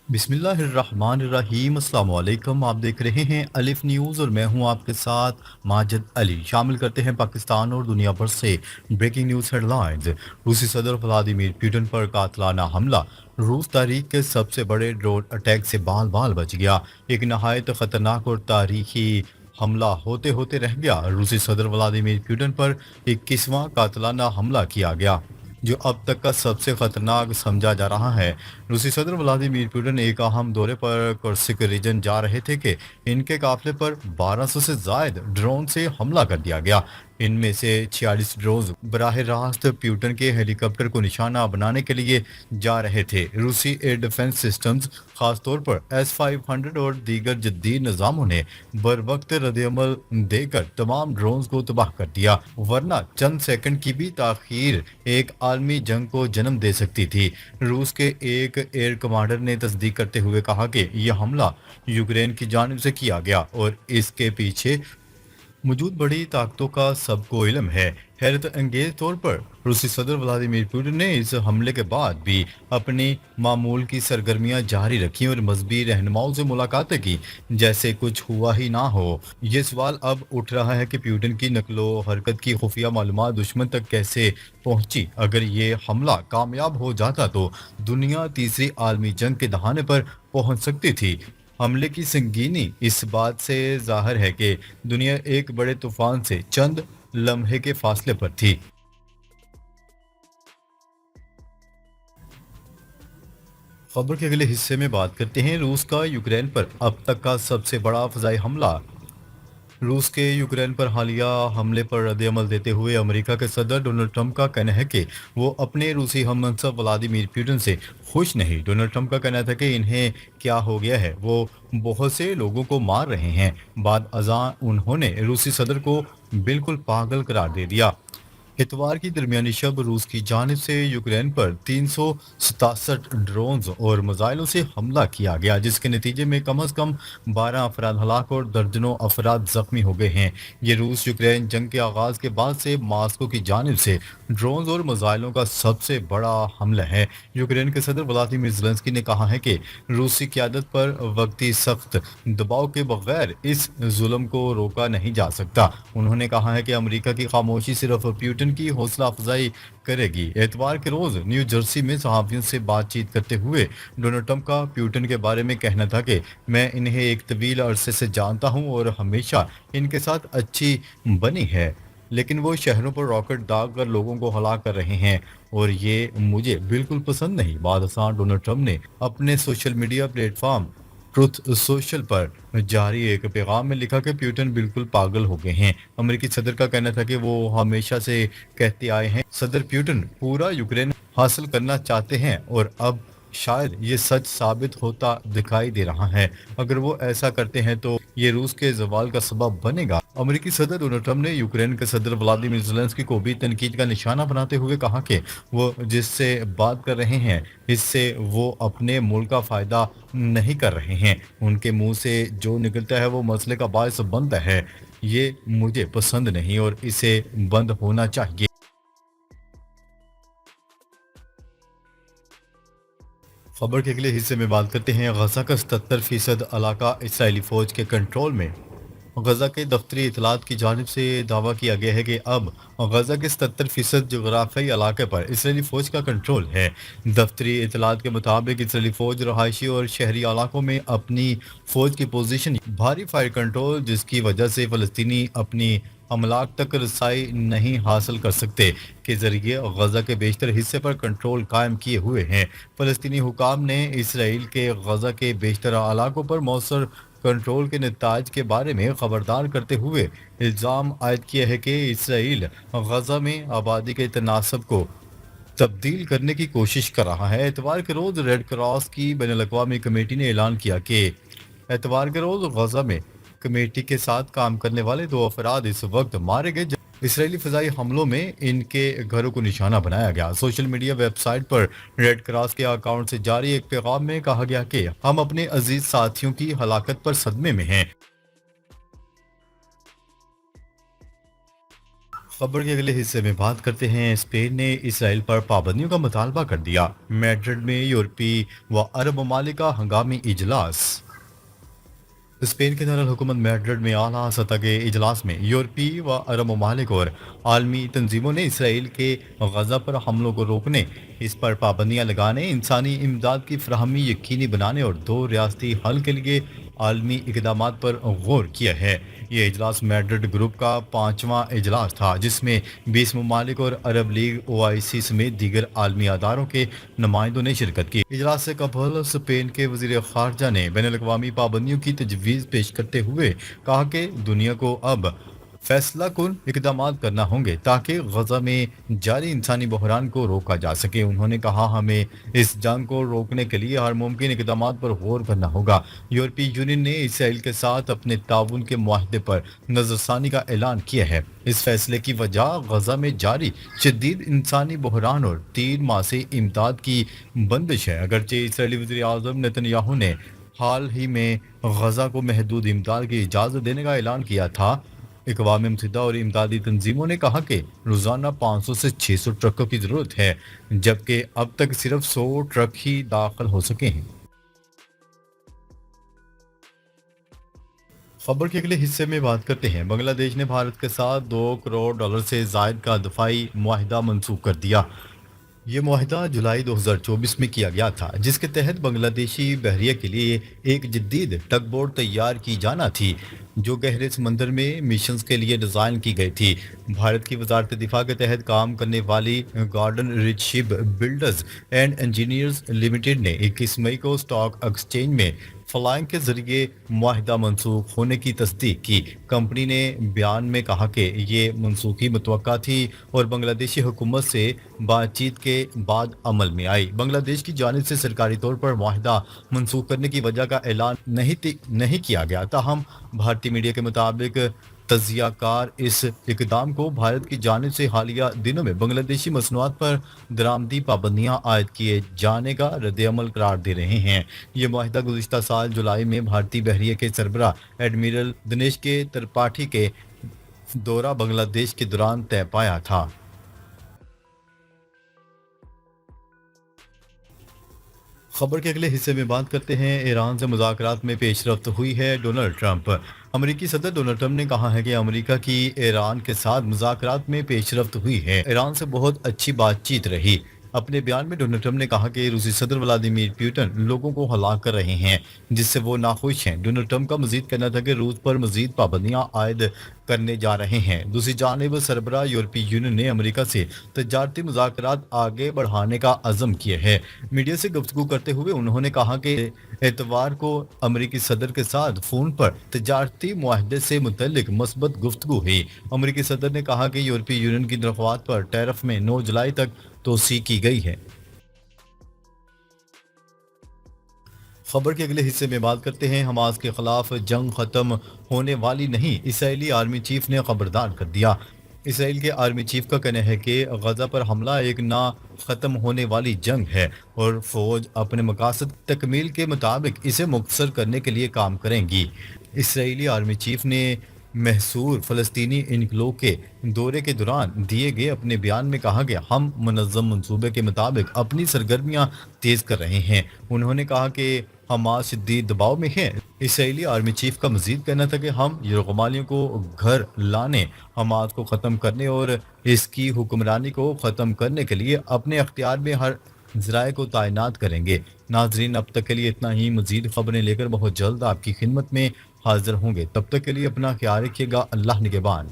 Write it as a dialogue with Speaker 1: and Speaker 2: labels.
Speaker 1: बिस्मिल्लाहिर्रहमानिर्रहीम। अस्सलाम वालेकुम। आप देख रहे हैं अलिफ न्यूज़ और मैं हूं आपके साथ माजिद अली। शामिल करते हैं पाकिस्तान और दुनिया भर से ब्रेकिंग न्यूज़ हेडलाइंस। रूसी सदर व्लादिमीर पुतिन पर कातलाना हमला। रूस तारीख के सबसे बड़े ड्रोन अटैक से बाल बाल बच गया। एक नहायत ख़तरनाक और तारीखी हमला होते होते रह गया। रूसी सदर व्लादिमीर पुतिन पर 21वां कातलाना हमला किया गया, जो अब तक का सबसे खतरनाक समझा जा रहा है। रूसी सदर व्लादिमीर पुतिन एक अहम दौरे पर कुर्सिक रीजन जा रहे थे कि इनके काफिले पर 1200 से जायद ड्रोन से हमला कर दिया गया। इनमें से 46 ड्रोन बराह रास्त पुतिन के हेलीकॉप्टर को निशाना बनाने के लिए जा रहे थे। रूसी एयर डिफेंस सिस्टम्स, खासतौर पर S-500 और दीगर जदीद निज़ामों ने बर वक्त रद्दअमल देकर तमाम ड्रोन को तबाह कर दिया, वरना चंद सेकंड की भी ताखीर एक आलमी जंग को जन्म दे सकती थी। रूस के एक एयर कमांडर ने तस्दीक करते हुए कहा कि यह हमला यूक्रेन की जानिब से किया गया और इसके पीछे मौजूद बड़ी ताकतों का सबको इल्म है। हैरत अंगेज तौर पर रूसी सदर व्लादिमीर पुतिन ने इस हमले के बाद भी अपनी मामूल की सरगर्मियां जारी रखी और मजहबी रहनुमाओं से मुलाकातें की, जैसे कुछ हुआ ही ना हो। ये सवाल अब उठ रहा है कि पुतिन की नकलो हरकत की खुफिया मालूमात दुश्मन तक कैसे पहुंची। अगर ये हमला कामयाब हो जाता तो दुनिया तीसरी आलमी जंग के दहाने पर पहुंच सकती थी। हमले की संगीनी इस बात से जाहिर है कि दुनिया एक बड़े तूफान से चंद लम्हे के फासले पर थी। खबर के अगले हिस्से में बात करते हैं रूस का यूक्रेन पर अब तक का सबसे बड़ा फजाई हमला। रूस के यूक्रेन पर हालिया हमले पर रद्दअमल देते हुए अमेरिका के सदर डोनाल्ड ट्रंप का कहना है कि वो अपने रूसी हमनसब व्लादिमीर पुतिन से खुश नहीं। डोनाल्ड ट्रंप का कहना था कि इन्हें क्या हो गया है, वो बहुत से लोगों को मार रहे हैं। बाद अज़ां उन्होंने रूसी सदर को बिल्कुल पागल करार दे दिया। इतवार की दरमियानी शब रूस की जानिब से यूक्रेन पर 367 ड्रोन और मिसाइलों से हमला किया गया, जिसके नतीजे में कम अज़ कम 12 अफराद हलाक और दर्जनों अफराद जख्मी हो गए हैं। ये रूस यूक्रेन जंग के आगाज के बाद से मास्को की जानिब से ड्रोन और मिसाइलों का सबसे बड़ा हमला है। यूक्रेन के सदर व्लादिमीर ज़ेलेंस्की ने कहा है कि रूसी क़यादत पर वक्ती सख्त दबाव के बगैर इस जुल्म को रोका नहीं जा सकता। उन्होंने कहा है कि अमेरिका की खामोशी सिर्फ पुतिन की हौसला अफजाई करेगी। एतवार के रोज न्यू जर्सी में सहाफियों से बातचीत करते हुए डोनाल्ड ट्रंप का पुतिन के बारे में कहना था कि मैं इन्हें एक तवील अरसे से जानता हूं और हमेशा इनके साथ अच्छी बनी है, लेकिन वो शहरों पर रॉकेट दाग कर लोगों को हलाक कर रहे हैं और ये मुझे बिल्कुल पसंद नहीं। बाद डोनाल्ड ट्रंप ने अपने social media platform truth social पर जारी एक पैगाम में लिखा कि पुतिन बिल्कुल पागल हो गए हैं। अमेरिकी सदर का कहना था कि वो हमेशा से कहते आए हैं सदर पुतिन पूरा यूक्रेन हासिल करना चाहते हैं और अब शायद ये सच साबित होता दिखाई दे रहा है। अगर वो ऐसा करते हैं तो ये रूस के जवाल का सबब बनेगा। अमेरिकी सदर डोनाल्ड ट्रंप ने यूक्रेन के सदर व्लादिमीर ज़ेलेंस्की को भी तनकीद का निशाना बनाते हुए कहा कि वो जिससे बात कर रहे हैं इससे वो अपने मुल्क का फ़ायदा नहीं कर रहे हैं। उनके मुंह से जो निकलता है वो मसले का बायस बनता है। ये मुझे पसंद नहीं और इसे बंद होना चाहिए। खबर के अगले हिस्से में बात करते हैं गजा का 77% इलाका इसराइली फौज के कंट्रोल में। गजा के दफ्तरी इतलात की जानिब से दावा किया गया है कि अब गजा के 77% जोग्राफियाई इलाके पर इसराइली फौज का कंट्रोल है। दफ्तरी इतलात के मुताबिक इसराइली फौज रहायशी और शहरी इलाकों में अपनी फौज की पोजीशन भारी फायर कंट्रोल, जिसकी वजह से फ़लस्तीनी अपनी अमलाक तक रसाई नहीं हासिल कर सकते, के जरिए गजा के बेशतर हिस्से पर कंट्रोल कायम किए हुए हैं। फ़लस्तीनी हुकाम ने इसराइल के गजा के बेशतर इलाकों पर मौसर कंट्रोल के नताज के बारे में खबरदार करते हुए इल्ज़ाम आयद किया है कि इसराइल गजा में आबादी के तनासब को तब्दील करने की कोशिश कर रहा है। एतवार के रोज़ रेड क्रॉस की बैनुल-अक़वामी कमेटी ने ऐलान किया कि एतवार के रोज़ गजा में कमेटी के साथ काम करने वाले 2 अफराद इस वक्त मारे गए जब इसराइली फ़िज़ाई हमलों में इनके घरों को निशाना बनाया गया। सोशल मीडिया वेबसाइट पर रेड क्रॉस के अकाउंट से जारी एक पैगाम में कहा गया कि हम अपने अजीज साथियों की हलाकत पर सदमे में हैं। खबर के अगले हिस्से में बात करते हैं। स्पेन ने इसराइल पर पाबंदियों का मुतालबा कर दिया। मैड्रिड में यूरोपीय व अरब ममालिक का हंगामी इजलास। स्पेन के दारुल-हुकूमत मैड्रिड में आला सतह के इजलास में यूरोपीय व अरब ममालिक और आलमी तंजीमों ने इसराइल के गजा पर हमलों को रोकने, इस पर पाबंदियां लगाने, इंसानी इमदाद की फराहमी यकीनी बनाने और दो रियासती हल के लिए आलमी इकदाम पर गौर किया है। ये इजलास मैड्रिड ग्रुप का 5वां इजलास था, जिसमें 20 ममालिक और अरब लीग ओआईसी समेत दीगर आलमी अदारों के नुमाइंदों ने शिरकत की। इजलास से कबल स्पेन के वजीर खारजा ने बैनुल-अक़वामी पाबंदियों की तजवीज़ पेश करते हुए कहा कि दुनिया को अब फैसला कुन इकदाम करना होंगे ताकि गजा में जारी इंसानी बहरान को रोका जा सके। उन्होंने कहा, हमें इस जंग को रोकने के लिए हर मुमकिन इकदाम पर गौर करना होगा। यूरोपीय यूनियन ने इसराइल के साथ अपने ताउन के मुआहदे पर नजरसानी का ऐलान किया है। इस फैसले की वजह गजा में जारी शदीद इंसानी बहरान और 3 माह से इमदाद की बंदिश है। अगरचे इसराइली वज़ीर आज़म नेतन्याहू ने हाल ही में गजा को महदूद इमदाद की इजाज़त देने का ऐलान किया था। अक़वाम मुत्तहिदा और इमदादी तंजीमों ने कहा कि रोज़ाना 500 से 600 ट्रकों की ज़रूरत है, जबकि अब तक सिर्फ 100 ट्रक ही दाखिल हो सके हैं। खबर के अगले हिस्से में बात करते हैं। बांग्लादेश ने भारत के साथ $2 करोड़ से जायद का दफाई मुआहिदा मंसूख कर दिया। ये मुआहिदा जुलाई 2024 में किया गया था, जिसके तहत बांग्लादेशी बहरिया के लिए एक जदीद टगबोट तैयार की जाना थी, जो गहरे समंदर में मिशंस के लिए डिज़ाइन की गई थी। भारत की वजारत दिफा के तहत काम करने वाली garden rich ship builders and engineers limited ने 21 मई को स्टॉक एक्सचेंज में फ्लाइंग के जरिए मुआहिदा मनसूख होने की तस्दीक की। कंपनी ने बयान में कहा कि ये मनसूखी मुतवक्का थी और बांग्लादेशी हुकूमत से बातचीत के बाद अमल में आई। बांग्लादेश की जानिब से सरकारी तौर पर मुआहिदा मनसूख करने की वजह का ऐलान नहीं किया गया। ताहम भारतीय मीडिया के मुताबिक तजियाकार इस इकदाम को भारत की जानिब से हालिया दिनों में बांग्लादेशी मसनूआत पर दरामदी पाबंदियां आयद किए जाने का रद्द-ए-अमल करार दे रहे हैं। ये मुआहिदा गुज़िश्ता साल जुलाई में भारतीय बहरिया के सरबराह एडमिरल दिनेश के त्रिपाठी के दौरा बांग्लादेश के दौरान तय पाया था। खबर के अगले हिस्से में बात करते हैं। ईरान से मुज़ाकरात में पेशरफ्त हुई है। Donald Trump. अमरीकी सदर डोनाल्ड ट्रंप ने कहा है कि अमरीका की ईरान के साथ मुज़ाकरात में पेशरफ्त हुई है। ईरान से बहुत अच्छी बातचीत रही। अपने बयान में डोनाल्ड ट्रंप ने कहा कि रूसी सदर व्लादिमीर पुतिन लोगों को हलाक कर रहे हैं, जिससे वो नाखुश हैं। डोनाल्ड ट्रंप का मजीद कहना था कि रूस पर मजीद पाबंदियां आयद करने जा रहे हैं। दूसरी जानिब सरबराह यूरोपीय यूनियन ने अमेरिका से तजारती मुज़ाकरात आगे बढ़ाने का अज़म किया है। मीडिया से गुफ्तगू करते हुए उन्होंने कहा कि एतवार को अमेरिकी सदर के साथ फ़ोन पर तजारती मुआहदे से मुतल्लिक मस्बत गुफ्तगू हुई। अमेरिकी सदर ने कहा कि यूरोपीय यूनियन की दरख्वास्त पर टैरिफ में 9 जुलाई तक तोसी की गई है। खबर के अगले हिस्से में बात करते हैं। हमास के खिलाफ जंग खत्म होने वाली नहीं, इसराइली आर्मी चीफ ने खबरदार कर दिया। इसराइल के आर्मी चीफ का कहना है कि गजा पर हमला एक ना ख़त्म होने वाली जंग है और फौज अपने मकासद तकमील के मुताबिक इसे मुख्तसर करने के लिए काम करेंगी। इसराइली आर्मी चीफ ने महसूर फ़लस्तीनी इनकलो के दौरे के दौरान दिए गए अपने बयान में कहा कि हम मुनज़्ज़म मंसूबे के मुताबिक अपनी सरगर्मियां तेज़ कर रहे हैं। उन्होंने कहा कि हमास शदीद दबाव में है। इसराइली आर्मी चीफ का मजीद कहना था कि हम यरूशलेमियों को घर लाने, हमास को ख़त्म करने और इसकी हुक्मरानी को ख़त्म करने के लिए अपने अख्तियार में हर ज़राए को तैनात करेंगे। नाजरीन, अब तक के लिए इतना ही। मजीद खबरें लेकर बहुत जल्द आपकी खिदमत में हाजिर होंगे। तब तक के लिए अपना ख्याल रखिएगा। अल्लाह निगहबान।